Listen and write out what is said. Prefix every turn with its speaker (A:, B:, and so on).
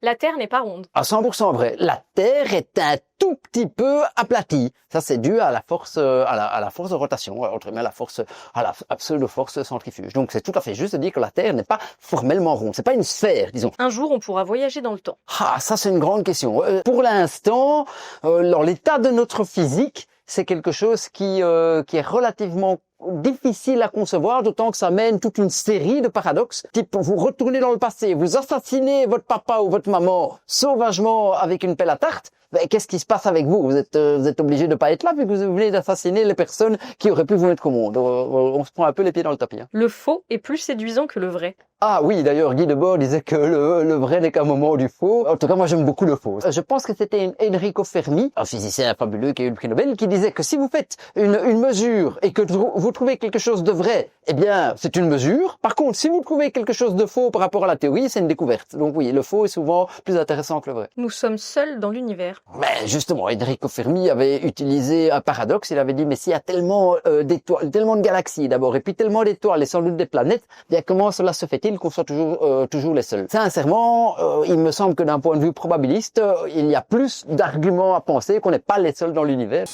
A: La Terre n'est pas ronde.
B: À 100% vrai. La Terre est un tout petit peu aplatie. Ça, c'est dû à la force, à la force de rotation, autrement à la pseudo-force centrifuge. Donc, c'est tout à fait juste de dire que la Terre n'est pas formellement ronde. C'est pas une sphère, disons.
A: Un jour, on pourra voyager dans le temps.
B: Ah, ça, c'est une grande question. Pour l'instant, dans l'état de notre physique, c'est quelque chose qui est relativement difficile à concevoir, d'autant que ça mène toute une série de paradoxes. Type, vous retournez dans le passé, vous assassinez votre papa ou votre maman sauvagement avec une pelle à tarte. Ben, qu'est-ce qui se passe avec vous? Vous êtes obligé de pas être là vu que vous venez d'assassiner les personnes qui auraient pu vous mettre au monde. On se prend un peu les pieds dans le tapis. Hein.
A: Le faux est plus séduisant que le vrai.
B: Ah oui, d'ailleurs, Guy Debord disait que le vrai n'est qu'un moment du faux. En tout cas, moi, j'aime beaucoup le faux. Je pense que c'était Enrico Fermi, un physicien fabuleux qui a eu le prix Nobel, qui disait que si vous faites une mesure et que vous trouvez quelque chose de vrai, eh bien, c'est une mesure. Par contre, si vous trouvez quelque chose de faux par rapport à la théorie, c'est une découverte. Donc oui, le faux est souvent plus intéressant que le vrai.
A: Nous sommes seuls dans l'univers.
B: Mais justement, Enrico Fermi avait utilisé un paradoxe. Il avait dit, mais s'il y a tellement d'étoiles, tellement de galaxies d'abord, et puis tellement d'étoiles et sans doute des planètes, bien comment cela se fait-il qu'on soit toujours les seuls? Sincèrement, il me semble que d'un point de vue probabiliste, il y a plus d'arguments à penser qu'on n'est pas les seuls dans l'univers.